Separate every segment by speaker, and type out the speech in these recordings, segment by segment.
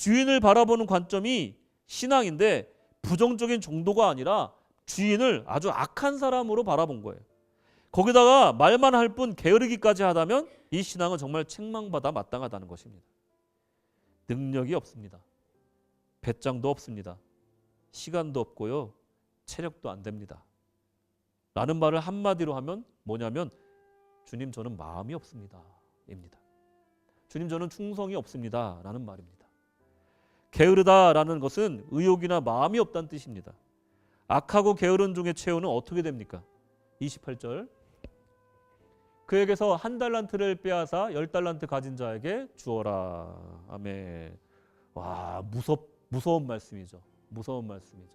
Speaker 1: 주인을 바라보는 관점이 신앙인데 부정적인 정도가 아니라 주인을 아주 악한 사람으로 바라본 거예요. 거기다가 말만 할 뿐 게으르기까지 하다면 이 신앙은 정말 책망받아 마땅하다는 것입니다. 능력이 없습니다. 배짱도 없습니다. 시간도 없고요. 체력도 안 됩니다. 라는 말을 한마디로 하면 뭐냐면 주님 저는 마음이 없습니다. 입니다. 주님 저는 충성이 없습니다. 라는 말입니다. 게으르다라는 것은 의욕이나 마음이 없다는 뜻입니다. 악하고 게으른 종의 최후는 어떻게 됩니까? 28절 그에게서 1달란트를 빼앗아 10달란트 가진 자에게 주어라. 아멘. 와, 무서운 말씀이죠. 무서운 말씀이죠.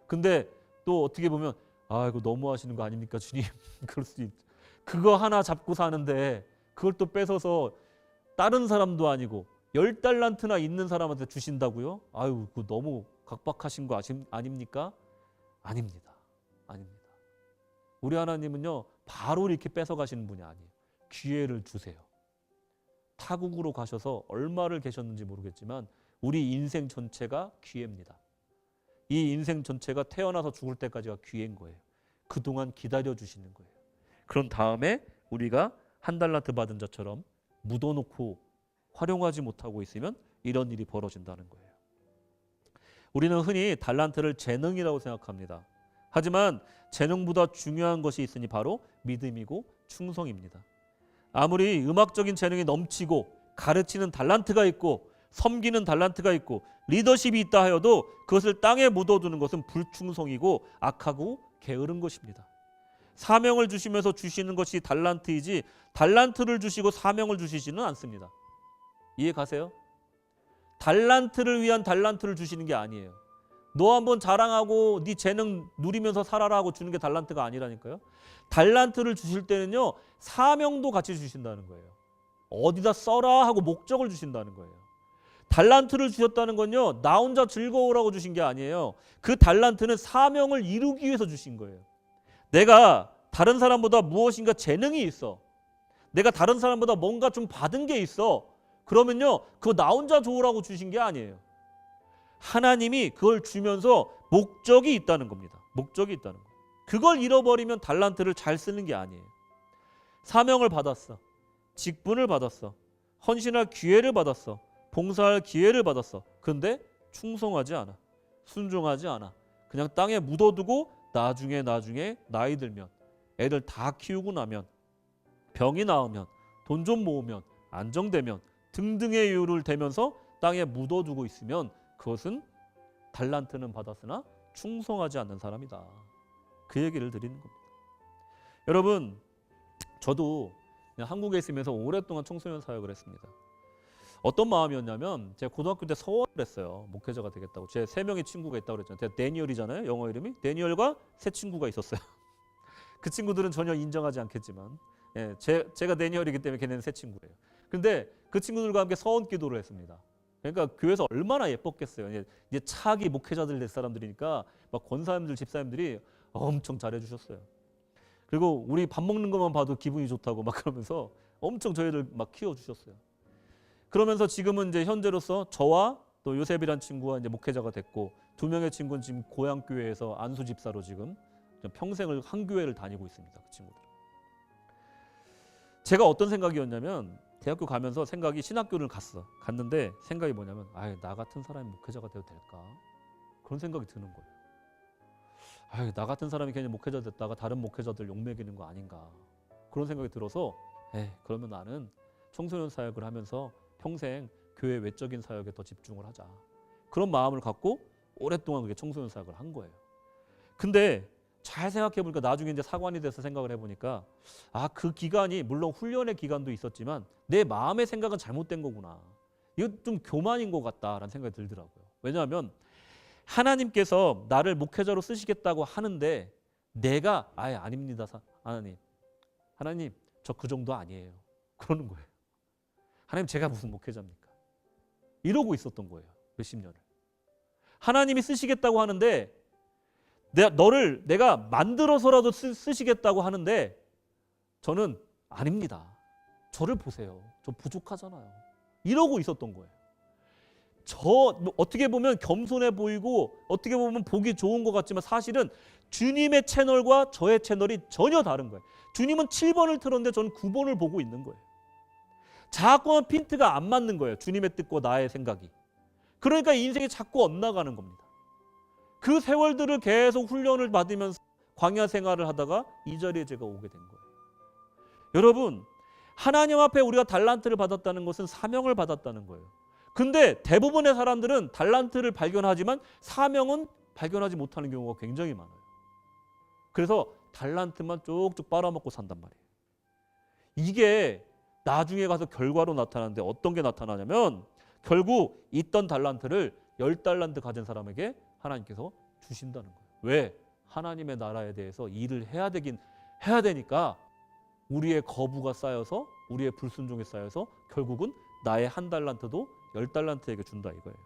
Speaker 1: 근데 또 어떻게 보면 아 이거 너무 하시는 거 아닙니까 주님? 그럴 수 있죠. 그거 하나 잡고 사는데 그걸 또 뺏어서 다른 사람도 아니고 10달란트나 있는 사람한테 주신다고요? 아유 그거 너무 각박하신 거 아닙니까? 아닙니다. 아닙니다. 우리 하나님은요 바로 이렇게 뺏어가시는 분이 아니에요. 기회를 주세요. 타국으로 가셔서 얼마를 계셨는지 모르겠지만 우리 인생 전체가 기회입니다. 이 인생 전체가 태어나서 죽을 때까지가 기회인 거예요. 그동안 기다려주시는 거예요. 그런 다음에 우리가 1달란트 받은 자처럼 묻어놓고 활용하지 못하고 있으면 이런 일이 벌어진다는 거예요. 우리는 흔히 달란트를 재능이라고 생각합니다. 하지만 재능보다 중요한 것이 있으니 바로 믿음이고 충성입니다. 아무리 음악적인 재능이 넘치고 가르치는 달란트가 있고 섬기는 달란트가 있고 리더십이 있다 하여도 그것을 땅에 묻어두는 것은 불충성이고 악하고 게으른 것입니다. 사명을 주시면서 주시는 것이 달란트이지 달란트를 주시고 사명을 주시지는 않습니다. 이해 가세요? 달란트를 위한 달란트를 주시는 게 아니에요. 너 한번 자랑하고 네 재능 누리면서 살아라 하고 주는 게 달란트가 아니라니까요. 달란트를 주실 때는요 사명도 같이 주신다는 거예요. 어디다 써라 하고 목적을 주신다는 거예요. 달란트를 주셨다는 건요 나 혼자 즐거우라고 주신 게 아니에요. 그 달란트는 사명을 이루기 위해서 주신 거예요. 내가 다른 사람보다 무엇인가 재능이 있어. 내가 다른 사람보다 뭔가 좀 받은 게 있어. 그러면요 그거 나 혼자 좋으라고 주신 게 아니에요. 하나님이 그걸 주면서 목적이 있다는 겁니다. 목적이 있다는 거예요. 그걸 잃어버리면 달란트를 잘 쓰는 게 아니에요. 사명을 받았어. 직분을 받았어. 헌신할 기회를 받았어. 봉사할 기회를 받았어. 근데 충성하지 않아. 순종하지 않아. 그냥 땅에 묻어두고 나중에 나이 들면 애들 다 키우고 나면 병이 나으면 돈 좀 모으면 안정되면 등등의 이유를 대면서 땅에 묻어두고 있으면 그것은 달란트는 받았으나 충성하지 않는 사람이다. 그 얘기를 드리는 겁니다. 여러분 저도 한국에 있으면서 오랫동안 청소년 사역을 했습니다. 어떤 마음이었냐면 제가 고등학교 때 서원을 했어요. 목회자가 되겠다고. 제 3명의 친구가 있다고 그랬잖아요. 제가 데니얼이잖아요. 영어 이름이. 데니얼과 3 친구가 있었어요. 그 친구들은 전혀 인정하지 않겠지만 예, 제가 데니얼이기 때문에 걔네는 3 친구예요. 근데 그 친구들과 함께 서원 기도를 했습니다. 그러니까 교회에서 얼마나 예뻤겠어요. 이제 차기 목회자들 될 사람들이니까 막 권사님들 집사님들이 엄청 잘해주셨어요. 그리고 우리 밥 먹는 것만 봐도 기분이 좋다고 막 그러면서 엄청 저희를 막 키워주셨어요. 그러면서 지금은 이제 현재로서 저와 또 요셉이란 친구가 이제 목회자가 됐고 2명의 친구는 지금 고향 교회에서 안수 집사로 지금 평생을 한 교회를 다니고 있습니다. 그 친구들. 제가 어떤 생각이었냐면 대학교 가면서 생각이 신학교를 갔는데 생각이 뭐냐면 나 같은 사람이 목회자가 되어도 될까? 그런 생각이 드는 거예요. 나 같은 사람이 괜히 목회자 됐다가 다른 목회자들 욕먹이는 거 아닌가? 그런 생각이 들어서 그러면 나는 청소년 사역을 하면서 평생 교회 외적인 사역에 더 집중을 하자. 그런 마음을 갖고 오랫동안 그게 청소년 사역을 한 거예요. 근데 잘 생각해 보니까 나중에 이제 사관이 돼서 생각을 해보니까 그 기간이 물론 훈련의 기간도 있었지만 내 마음의 생각은 잘못된 거구나. 이거 좀 교만인 것 같다라는 생각이 들더라고요. 왜냐하면 하나님께서 나를 목회자로 쓰시겠다고 하는데 내가 아닙니다 하나님 저 그 정도 아니에요. 그러는 거예요. 하나님 제가 무슨 목회자입니까? 이러고 있었던 거예요. 몇십 년을. 하나님이 쓰시겠다고 하는데 너를 내가 만들어서라도 쓰시겠다고 하는데 저는 아닙니다. 저를 보세요. 저 부족하잖아요. 이러고 있었던 거예요. 어떻게 보면 겸손해 보이고 어떻게 보면 보기 좋은 것 같지만 사실은 주님의 채널과 저의 채널이 전혀 다른 거예요. 주님은 7번을 틀었는데 저는 9번을 보고 있는 거예요. 자꾸만 핀트가 안 맞는 거예요. 주님의 뜻과 나의 생각이. 그러니까 인생이 자꾸 엇나가는 겁니다. 그 세월들을 계속 훈련을 받으면서 광야 생활을 하다가 이 자리에 제가 오게 된 거예요. 여러분, 하나님 앞에 우리가 달란트를 받았다는 것은 사명을 받았다는 거예요. 근데 대부분의 사람들은 달란트를 발견하지만 사명은 발견하지 못하는 경우가 굉장히 많아요. 그래서 달란트만 쭉쭉 빨아먹고 산단 말이에요. 이게 나중에 가서 결과로 나타나는데 어떤 게 나타나냐면 결국 있던 달란트를 10달란트 가진 사람에게 하나님께서 주신다는 거예요. 왜? 하나님의 나라에 대해서 일을 해야 되니까 우리의 거부가 쌓여서 우리의 불순종이 쌓여서 결국은 나의 1달란트도 10달란트에게 준다 이거예요.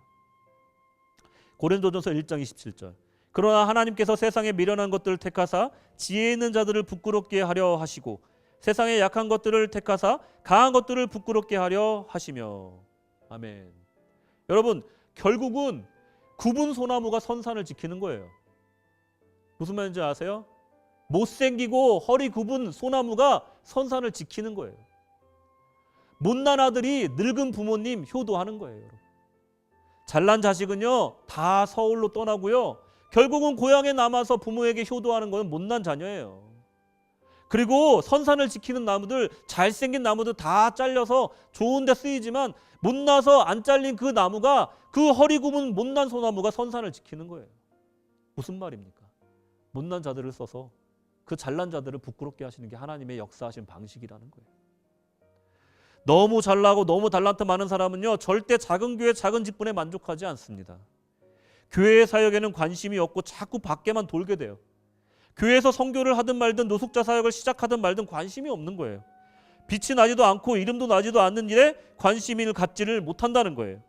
Speaker 1: 고린도전서 1장 27절. 그러나 하나님께서 세상에 미련한 것들을 택하사 지혜 있는 자들을 부끄럽게 하려 하시고 세상에 약한 것들을 택하사 강한 것들을 부끄럽게 하려 하시며. 아멘. 여러분, 결국은 굽은 소나무가 선산을 지키는 거예요. 무슨 말인지 아세요? 못생기고 허리 굽은 소나무가 선산을 지키는 거예요. 못난 아들이 늙은 부모님 효도하는 거예요. 여러분. 잘난 자식은요 다 서울로 떠나고요 결국은 고향에 남아서 부모에게 효도하는 것은 못난 자녀예요. 그리고 선산을 지키는 나무들, 잘생긴 나무들 다 잘려서 좋은 데 쓰이지만 못나서 안 잘린 그 나무가, 그 허리 굽은 못난 소나무가 선산을 지키는 거예요. 무슨 말입니까? 못난 자들을 써서 그 잘난 자들을 부끄럽게 하시는 게 하나님의 역사하신 방식이라는 거예요. 너무 잘나고 너무 달란트 많은 사람은요 절대 작은 교회 작은 직분에 만족하지 않습니다. 교회의 사역에는 관심이 없고 자꾸 밖에만 돌게 돼요. 교회에서 선교를 하든 말든 노숙자 사역을 시작하든 말든 관심이 없는 거예요. 빛이 나지도 않고 이름도 나지도 않는 일에 관심을 갖지를 못한다는 거예요.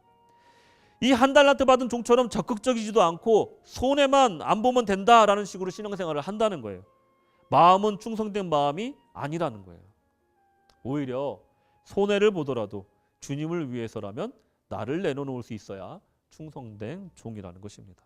Speaker 1: 이 1달란트 받은 종처럼 적극적이지도 않고 손해만 안 보면 된다라는 식으로 신앙생활을 한다는 거예요. 마음은 충성된 마음이 아니라는 거예요. 오히려 손해를 보더라도 주님을 위해서라면 나를 내려놓을 수 있어야 충성된 종이라는 것입니다.